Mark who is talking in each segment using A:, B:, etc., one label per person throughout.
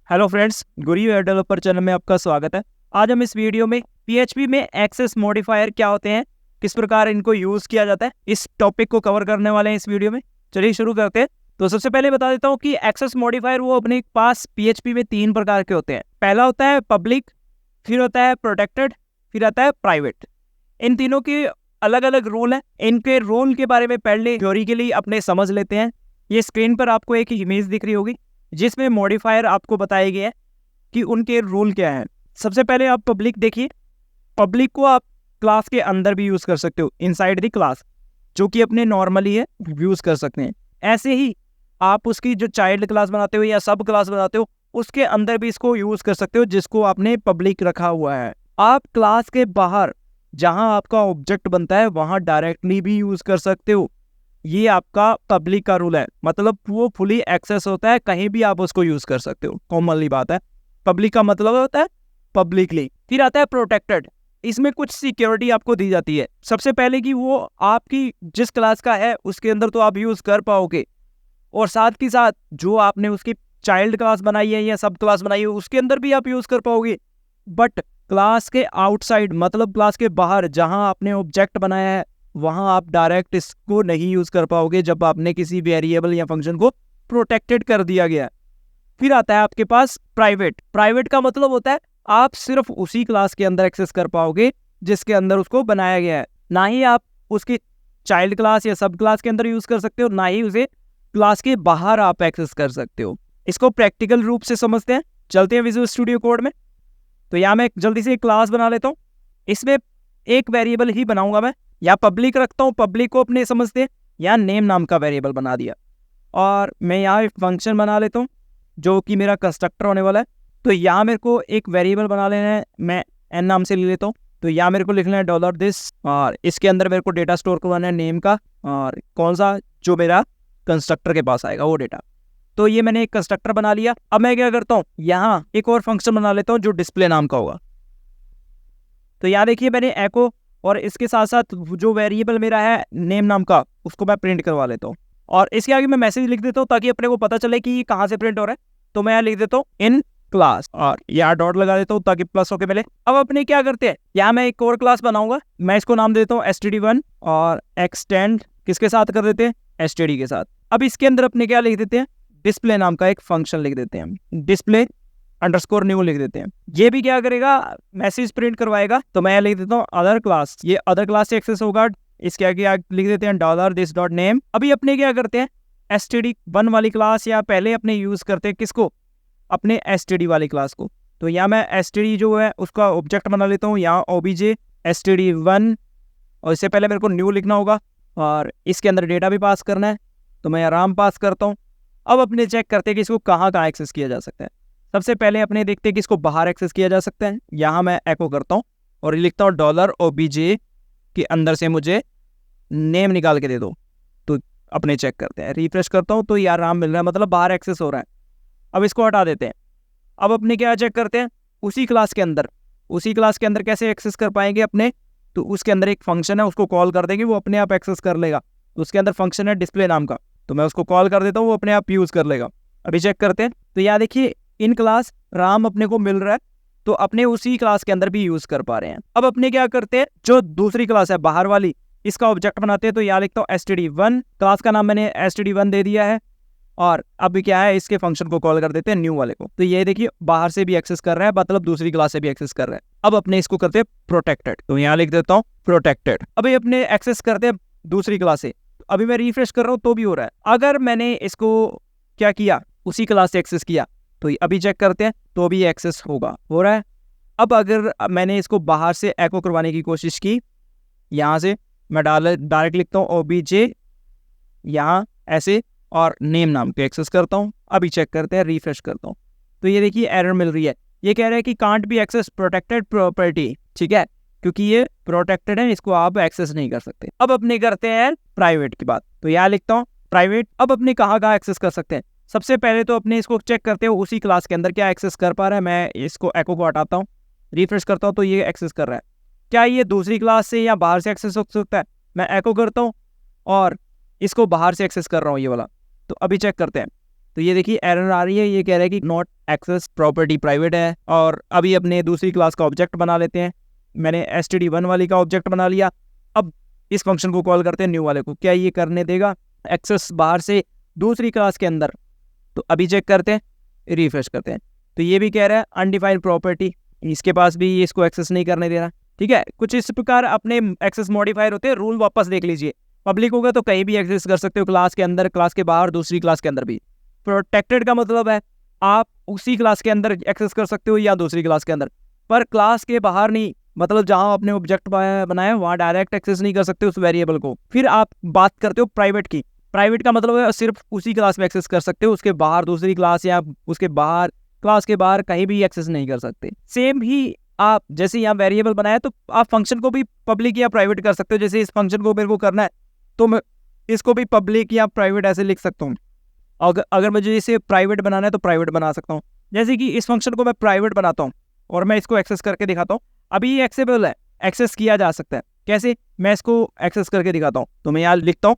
A: Hello friends, गुरी web developer channel में आपका स्वागत है। आज हम इस वीडियो में PHP में एक्सेस मॉडिफायर क्या होते हैं, किस प्रकार इनको यूज किया जाता है, इस टॉपिक को कवर करने वाले हैं इस वीडियो में। चलिए शुरू करते हैं। तो सबसे पहले बता देता हूँ कि एक्सेस मॉडिफायर वो अपने पास PHP में 3 प्रकार के होते हैं। पहला होता है पब्लिक, फिर होता है प्रोटेक्टेड, फिर आता है प्राइवेट। इन तीनों के अलग अलग रूल हैं। इनके रूल के बारे में पहले थ्योरेटिकली अपने समझ लेते हैं। ये स्क्रीन पर आपको एक इमेज दिख रही होगी जिसमें मॉडिफायर आपको बताए गए हैं कि उनके रूल क्या हैं। सबसे पहले आप पब्लिक देखिए। पब्लिक को आप क्लास के अंदर भी यूज कर सकते हो, इनसाइड द क्लास, जो कि अपने नॉर्मली है यूज कर सकते हैं। ऐसे ही आप उसकी जो चाइल्ड क्लास बनाते हो या सब क्लास बनाते हो उसके अंदर भी इसको यूज कर सकते हो, जिसको आपने पब्लिक रखा हुआ है। आप क्लास के बाहर जहां आपका ऑब्जेक्ट बनता है वहां डायरेक्टली भी यूज कर सकते हो। ये आपका पब्लिक का रूल है, मतलब वो फुली एक्सेस होता है, कहीं भी आप उसको यूज कर सकते हो। कॉमनली बात है, पब्लिक का मतलब होता है पब्लिकली। फिर आता है प्रोटेक्टेड। इसमें कुछ सिक्योरिटी आपको दी जाती है। सबसे पहले कि वो आपकी जिस क्लास का है उसके अंदर तो आप यूज कर पाओगे, और साथ ही साथ जो आपने उसकी चाइल्ड क्लास बनाई है या सब क्लास बनाई है उसके अंदर भी आप यूज कर पाओगे। बट क्लास के आउटसाइड, मतलब क्लास के बाहर जहां आपने ऑब्जेक्ट बनाया है वहां आप डायरेक्ट इसको नहीं यूज कर पाओगे जब आपने किसी वेरिएबल या फंक्शन को प्रोटेक्टेड कर दिया गया। फिर आता है आपके पास प्राइवेट। प्राइवेट का मतलब होता है आप सिर्फ उसी क्लास के अंदर एक्सेस कर पाओगे जिसके अंदर उसको बनाया गया है। ना ही आप उसकी चाइल्ड क्लास या सब क्लास के अंदर यूज कर सकते हो, ना ही उसे क्लास के बाहर आप एक्सेस कर सकते हो। इसको प्रैक्टिकल रूप से समझते हैं। चलते हैं विजुअल स्टूडियो कोड में। तो यहाँ मैं जल्दी से एक क्लास बना लेता हूँ। इसमें एक वेरिएबल ही बनाऊंगा मैं, या पब्लिक रखता हूँ, पब्लिक को अपने समझते हैं, या नेम नाम का वेरिएबल बना दिया। और मैं यहाँ एक फंक्शन बना लेता हूँ जो कि मेरा कंस्ट्रक्टर होने वाला है। तो यहाँ मेरे को एक वेरिएबल बना लेना है, मैं n नाम से ले लेता हूँ। तो यहाँ मेरे को लिखना है $this, और इसके अंदर मेरे को डेटा स्टोर करवाना है नेम का, और कौन सा जो मेरा कंस्ट्रक्टर के पास आएगा वो डेटा। तो ये मैंने एक कंस्ट्रक्टर बना लिया। अब मैं क्या करता हूँ, यहाँ एक और फंक्शन बना लेता हूँ जो डिस्प्ले नाम का होगा। तो यहाँ देखिए मैंने एको, और इसके साथ साथ जो वेरिएबल मेरा है नेम नाम का उसको मैं प्रिंट करवा लेता हूँ। और इसके आगे मैं मैसेज लिख देता हूँ ताकि अपने को पता चले कि ये कहाँ से प्रिंट हो रहा है। तो मैं यहाँ लिख देता हूँ इन क्लास, और यहाँ डॉट लगा देता हूँ ताकि प्लस होके मिले। अब अपने क्या करते हैं, यहाँ मैं एक और क्लास बनाऊंगा। मैं इसको नाम देता हूँ std1, और एक्सटेंड किसके साथ कर देते हैं, std के साथ। अब इसके अंदर अपने क्या लिख देते हैं, डिस्प्ले नाम का एक फंक्शन लिख देते हैं, डिस्प्ले अंडरस्कोर न्यू लिख देते हैं। ये भी क्या करेगा, मैसेज प्रिंट करवाएगा। तो मैं लिख देता हूँ अदर क्लास, ये अदर क्लास से एक्सेस होगा। इसके आगे लिख देते हैं $this.name। अभी अपने क्या करते हैं, std1 वाली क्लास, या पहले अपने यूज करते हैं किसको, अपने std वाली क्लास को। तो यहाँ मैं std जो है उसका ऑब्जेक्ट बना लेता हूँ, यहाँ obj std1, और इससे पहले मेरे को न्यू लिखना होगा, और इसके अंदर डेटा भी पास करना है। तो मैं आराम पास करता हूँ। अब अपने चेक करते हैं कि इसको कहाँ कहाँ एक्सेस किया जा सकता है। सबसे पहले अपने देखते हैं कि इसको बाहर एक्सेस किया जा सकता है। यहाँ मैं एको करता हूँ और लिखता हूँ $obj के अंदर से मुझे नेम निकाल के दे दो। तो अपने चेक करते हैं, रिफ्रेश करता हूँ तो यार आराम मिल रहा है, मतलब बाहर एक्सेस हो रहा है। अब इसको हटा देते हैं। अब अपने क्या चेक करते हैं, उसी क्लास के अंदर कैसे एक्सेस कर पाएंगे अपने। तो उसके अंदर एक फंक्शन है, उसको कॉल कर देंगे, वो अपने आप एक्सेस कर लेगा। तो उसके अंदर फंक्शन है डिस्प्ले नाम का, तो मैं उसको कॉल कर देता हूँ, वो अपने आप यूज कर लेगा। अभी चेक करते हैं। तो यहाँ देखिए इन क्लास राम अपने को मिल रहा है, तो अपने उसी क्लास के अंदर भी यूज कर पा रहे हैं। अब अपने क्या करते हैं, जो दूसरी क्लास है बाहर वाली, इसका ऑब्जेक्ट बनाते हैं। तो यहाँ लिखता हूँ std1, क्लास का नाम मैंने std1 दे दिया है। और अब क्या है, इसके फंक्शन को कॉल कर देते हैं न्यू वाले को। तो ये देखिए बाहर से भी एक्सेस कर रहा है, मतलब दूसरी क्लास से भी एक्सेस कर रहा है। अब अपने इसको करते हैं प्रोटेक्टेड। तो यहाँ लिख देता हूँ प्रोटेक्टेड। अभी अपने एक्सेस करते हैं दूसरी क्लास से। अभी मैं रिफ्रेश कर रहा हूँ तो भी हो रहा है। अगर मैंने इसको क्या किया, उसी क्लास से एक्सेस किया, तो अभी चेक करते हैं तो भी एक्सेस हो रहा है। अब अगर मैंने इसको बाहर से एको करवाने की कोशिश की, यहाँ से मैं डायरेक्ट लिखता हूँ obj यहाँ ऐसे, और नेम नाम पे एक्सेस करता हूँ। अभी चेक करते हैं, रिफ्रेश करता हूँ, तो ये देखिए एरर मिल रही है। ये कह रहा है कि can't be access protected property, ठीक है, क्योंकि ये प्रोटेक्टेड है, इसको आप एक्सेस नहीं कर सकते। अब अपने करते हैं प्राइवेट की बात। तो यहाँ लिखता हूँ प्राइवेट। अब अपने कहाँ एक्सेस कर सकते हैं, सबसे पहले तो अपने इसको चेक करते हो उसी क्लास के अंदर क्या एक्सेस कर पा रहा है। मैं इसको एको को हटाता हूँ, रिफ्रेश करता हूँ, तो ये एक्सेस कर रहा है। क्या ये दूसरी क्लास से या बाहर से एक्सेस हो सकता है, मैं एको करता हूँ और इसको बाहर से एक्सेस कर रहा हूँ ये वाला। तो अभी चेक करते हैं। तो ये देखिए एरर आ रही है, ये कह रहा है कि नॉट एक्सेस प्रॉपर्टी प्राइवेट है। और अभी अपने दूसरी क्लास का ऑब्जेक्ट बना लेते हैं। मैंने std1 वाली का ऑब्जेक्ट बना लिया। अब इस फंक्शन को कॉल करते हैं न्यू वाले को, क्या ये करने देगा एक्सेस बाहर से दूसरी क्लास के अंदर? तो अभी चेक करते हैं, रिफ्रेश करते हैं, तो ये भी कह रहा है अनडिफाइंड प्रॉपर्टी, इसके पास भी इसको एक्सेस नहीं करने दे रहा। ठीक है, कुछ इस प्रकार अपने एक्सेस मॉडिफायर होते हैं। रूल वापस देख लीजिए, पब्लिक होगा तो कहीं भी एक्सेस कर सकते हो, क्लास के अंदर, क्लास के बाहर, दूसरी क्लास के अंदर भी। प्रोटेक्टेड का मतलब है आप उसी क्लास के अंदर एक्सेस कर सकते हो या दूसरी क्लास के अंदर, पर क्लास के बाहर नहीं। मतलब जहां आपने ऑब्जेक्ट बनाया वहां डायरेक्ट एक्सेस नहीं कर सकते उस वेरिएबल को। फिर आप बात करते हो प्राइवेट की। प्राइवेट का मतलब है सिर्फ उसी क्लास में एक्सेस कर सकते हो, उसके बाहर दूसरी क्लास या उसके बाहर क्लास के बाहर कहीं भी एक्सेस नहीं कर सकते। सेम ही आप जैसे यहाँ वेरिएबल बनाया तो आप फंक्शन को भी पब्लिक या प्राइवेट कर सकते हो। जैसे इस फंक्शन को मेरे को करना है तो मैं इसको भी पब्लिक या प्राइवेट ऐसे लिख सकता हूँ। अगर मुझे इसे प्राइवेट बनाना है तो प्राइवेट बना सकता हूँ। जैसे कि इस फंक्शन को मैं प्राइवेट बनाता हूँ और मैं इसको एक्सेस करके दिखाता हूँ। अभी ये एक्सेसिबल है, एक्सेस किया जा सकता है। कैसे? मैं इसको एक्सेस करके दिखाता हूँ। तो मैं यहाँ लिखता हूँ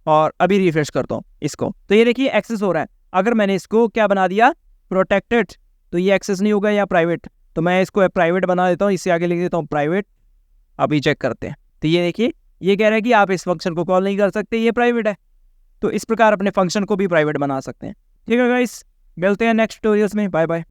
A: और अभी रिफ्रेश करता हूँ इसको, तो ये देखिए एक्सेस हो रहा है। अगर मैंने इसको क्या बना दिया, प्रोटेक्टेड, तो ये एक्सेस नहीं होगा या प्राइवेट। तो मैं इसको प्राइवेट बना देता हूँ, इससे आगे लिख देता हूँ प्राइवेट। अभी चेक करते हैं, तो ये देखिए ये कह रहा है कि आप इस फंक्शन को कॉल नहीं कर सकते, ये प्राइवेट है। तो इस प्रकार अपने फंक्शन को भी प्राइवेट बना सकते हैं। ठीक है गाइस, मिलते हैं नेक्स्ट ट्यूटोरियल्स में। Bye bye.